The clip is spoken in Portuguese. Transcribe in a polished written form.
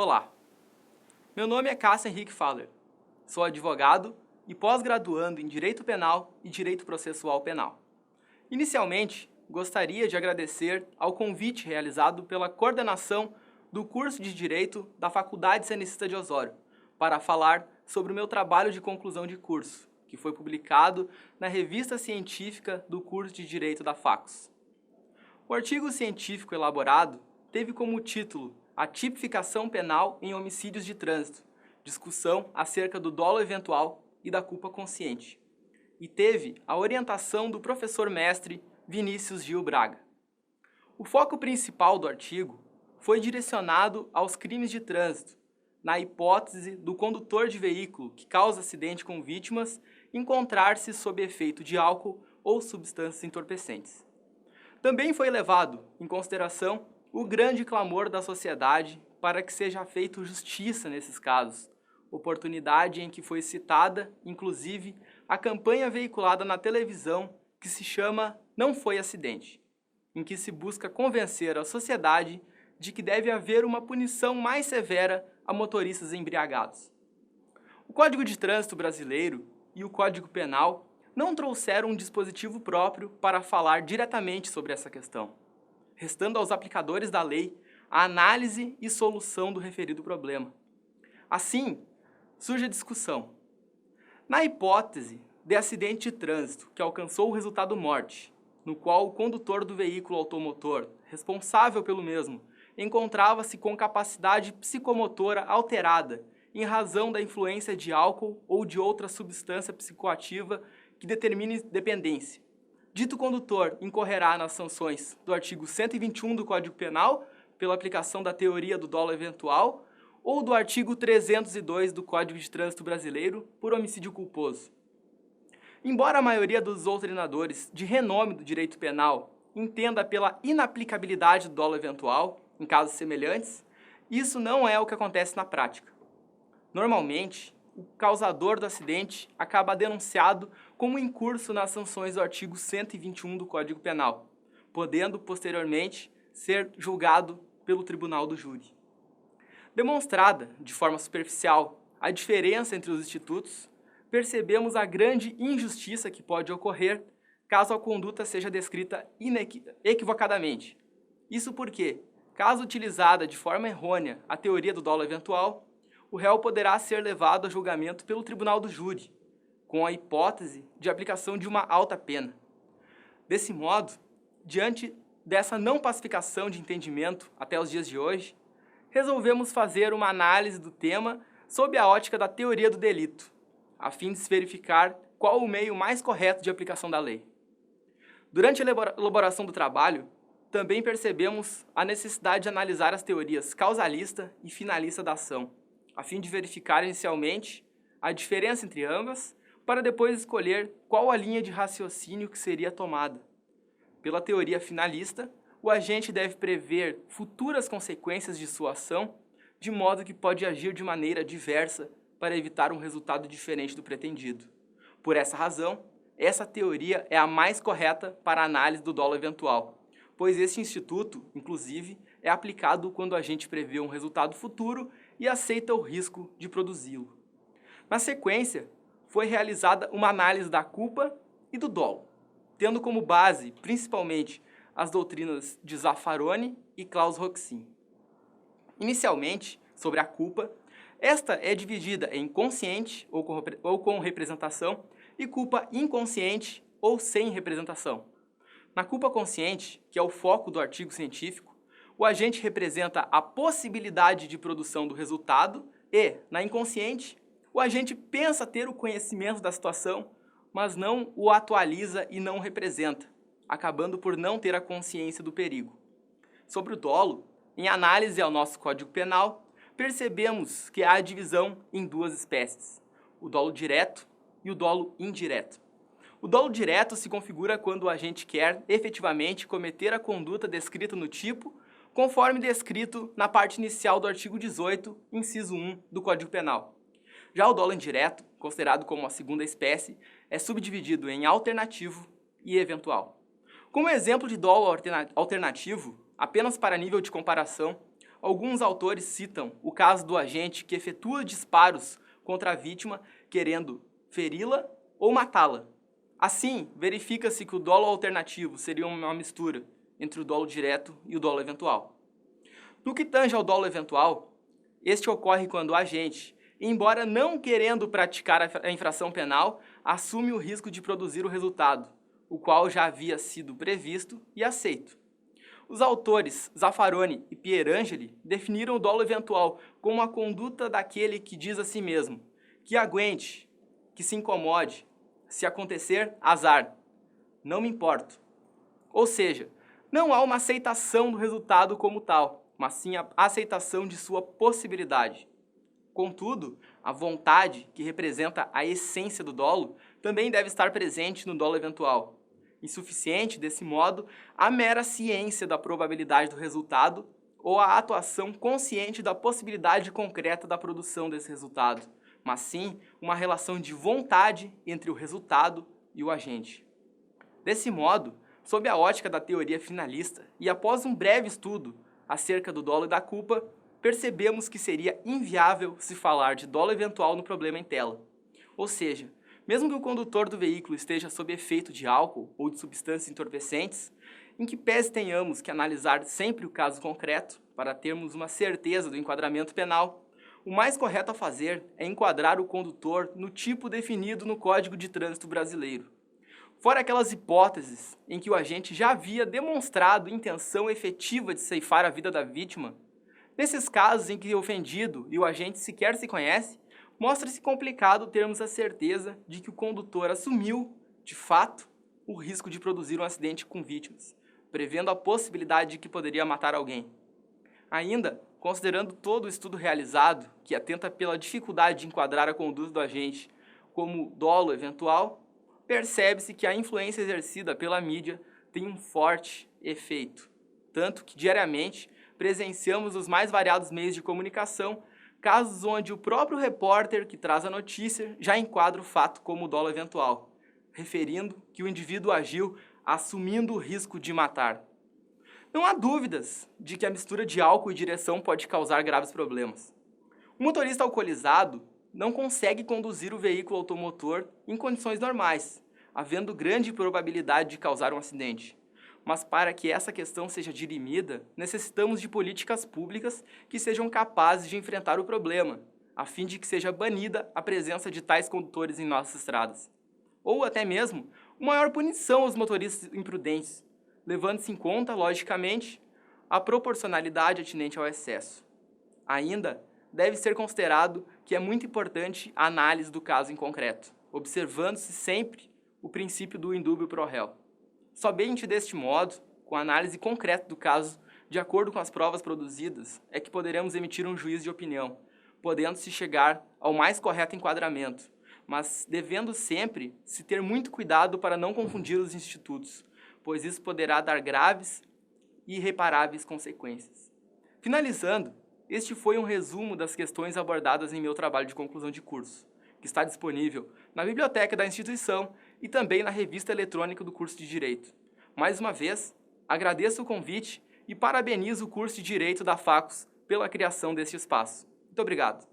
Olá, meu nome é Cássio Henrique Faller, sou advogado e pós-graduando em Direito Penal e Direito Processual Penal. Inicialmente, gostaria de agradecer ao convite realizado pela coordenação do curso de Direito da Faculdade Cenecista de Osório para falar sobre o meu trabalho de conclusão de curso, que foi publicado na revista científica do curso de Direito da Facus. O artigo científico elaborado teve como título A tipificação penal em homicídios de trânsito, discussão acerca do dolo eventual e da culpa consciente, e teve a orientação do professor mestre Vinícius Gil Braga. O foco principal do artigo foi direcionado aos crimes de trânsito, na hipótese do condutor de veículo que causa acidente com vítimas encontrar-se sob efeito de álcool ou substâncias entorpecentes. Também foi levado em consideração o grande clamor da sociedade para que seja feita justiça nesses casos, oportunidade em que foi citada, inclusive, a campanha veiculada na televisão que se chama Não Foi Acidente, em que se busca convencer a sociedade de que deve haver uma punição mais severa a motoristas embriagados. O Código de Trânsito brasileiro e o Código Penal não trouxeram um dispositivo próprio para falar diretamente sobre essa questão, restando aos aplicadores da lei a análise e solução do referido problema. Assim, surge a discussão. Na hipótese de acidente de trânsito que alcançou o resultado morte, no qual o condutor do veículo automotor, responsável pelo mesmo, encontrava-se com capacidade psicomotora alterada em razão da influência de álcool ou de outra substância psicoativa que determine dependência. Dito condutor incorrerá nas sanções do artigo 121 do Código Penal, pela aplicação da teoria do dolo eventual, ou do artigo 302 do Código de Trânsito Brasileiro, por homicídio culposo. Embora a maioria dos doutrinadores de renome do direito penal entenda pela inaplicabilidade do dolo eventual, em casos semelhantes, isso não é o que acontece na prática. Normalmente, o causador do acidente acaba denunciado como incurso nas sanções do artigo 121 do Código Penal, podendo, posteriormente, ser julgado pelo tribunal do júri. Demonstrada, de forma superficial, a diferença entre os institutos, percebemos a grande injustiça que pode ocorrer caso a conduta seja descrita equivocadamente. Isso porque, caso utilizada de forma errônea a teoria do dolo eventual, o réu poderá ser levado a julgamento pelo tribunal do júri, com a hipótese de aplicação de uma alta pena. Desse modo, diante dessa não pacificação de entendimento até os dias de hoje, resolvemos fazer uma análise do tema sob a ótica da teoria do delito, a fim de se verificar qual o meio mais correto de aplicação da lei. Durante a elaboração do trabalho, também percebemos a necessidade de analisar as teorias causalista e finalista da ação, a fim de verificar inicialmente a diferença entre ambas, para depois escolher qual a linha de raciocínio que seria tomada. Pela teoria finalista, o agente deve prever futuras consequências de sua ação, de modo que pode agir de maneira diversa para evitar um resultado diferente do pretendido. Por essa razão, essa teoria é a mais correta para a análise do dolo eventual, pois esse instituto, inclusive, é aplicado quando o agente prevê um resultado futuro e aceita o risco de produzi-lo. Na sequência, foi realizada uma análise da culpa e do dolo, tendo como base, principalmente, as doutrinas de Zaffaroni e Klaus Roxin. Inicialmente, sobre a culpa, esta é dividida em consciente ou com representação e culpa inconsciente ou sem representação. Na culpa consciente, que é o foco do artigo científico, o agente representa a possibilidade de produção do resultado e, na inconsciente, o agente pensa ter o conhecimento da situação, mas não o atualiza e não representa, acabando por não ter a consciência do perigo. Sobre o dolo, em análise ao nosso Código Penal, percebemos que há a divisão em duas espécies, o dolo direto e o dolo indireto. O dolo direto se configura quando o agente quer efetivamente cometer a conduta descrita no tipo, conforme descrito na parte inicial do artigo 18, inciso 1 do Código Penal. Já o dolo indireto, considerado como a segunda espécie, é subdividido em alternativo e eventual. Como exemplo de dolo alternativo, apenas para nível de comparação, alguns autores citam o caso do agente que efetua disparos contra a vítima querendo feri-la ou matá-la. Assim, verifica-se que o dolo alternativo seria uma mistura entre o dolo direto e o dolo eventual. No que tange ao dolo eventual, este ocorre quando o agente, embora não querendo praticar a infração penal, assume o risco de produzir o resultado, o qual já havia sido previsto e aceito. Os autores Zaffaroni e Pierangeli definiram o dolo eventual como a conduta daquele que diz a si mesmo que aguente, que se incomode, se acontecer, azar, não me importo. Ou seja, não há uma aceitação do resultado como tal, mas sim a aceitação de sua possibilidade. Contudo, a vontade, que representa a essência do dolo, também deve estar presente no dolo eventual. Insuficiente, desse modo, a mera ciência da probabilidade do resultado ou a atuação consciente da possibilidade concreta da produção desse resultado, mas sim uma relação de vontade entre o resultado e o agente. Desse modo, sob a ótica da teoria finalista e após um breve estudo acerca do dolo e da culpa, percebemos que seria inviável se falar de dolo eventual no problema em tela. Ou seja, mesmo que o condutor do veículo esteja sob efeito de álcool ou de substâncias entorpecentes, em que pese tenhamos que analisar sempre o caso concreto para termos uma certeza do enquadramento penal, o mais correto a fazer é enquadrar o condutor no tipo definido no Código de Trânsito Brasileiro. Fora aquelas hipóteses em que o agente já havia demonstrado intenção efetiva de ceifar a vida da vítima, nesses casos em que o ofendido e o agente sequer se conhecem, mostra-se complicado termos a certeza de que o condutor assumiu, de fato, o risco de produzir um acidente com vítimas, prevendo a possibilidade de que poderia matar alguém. Ainda, considerando todo o estudo realizado, que atenta pela dificuldade de enquadrar a conduta do agente como dolo eventual, percebe-se que a influência exercida pela mídia tem um forte efeito, tanto que diariamente presenciamos os mais variados meios de comunicação casos onde o próprio repórter que traz a notícia já enquadra o fato como dolo eventual, referindo que o indivíduo agiu assumindo o risco de matar. Não há dúvidas de que a mistura de álcool e direção pode causar graves problemas. O motorista alcoolizado não consegue conduzir o veículo automotor em condições normais, havendo grande probabilidade de causar um acidente. Mas para que essa questão seja dirimida, necessitamos de políticas públicas que sejam capazes de enfrentar o problema, a fim de que seja banida a presença de tais condutores em nossas estradas. Ou até mesmo, uma maior punição aos motoristas imprudentes, levando-se em conta, logicamente, a proporcionalidade atinente ao excesso. Ainda, deve ser considerado que é muito importante a análise do caso em concreto, observando-se sempre o princípio do indúbio pro réu. Somente deste modo, com a análise concreta do caso, de acordo com as provas produzidas, é que poderemos emitir um juízo de opinião, podendo-se chegar ao mais correto enquadramento, mas devendo sempre se ter muito cuidado para não confundir os institutos, pois isso poderá dar graves e irreparáveis consequências. Finalizando, este foi um resumo das questões abordadas em meu trabalho de conclusão de curso, que está disponível na biblioteca da instituição e também na revista eletrônica do curso de Direito. Mais uma vez, agradeço o convite e parabenizo o curso de Direito da Facus pela criação deste espaço. Muito obrigado.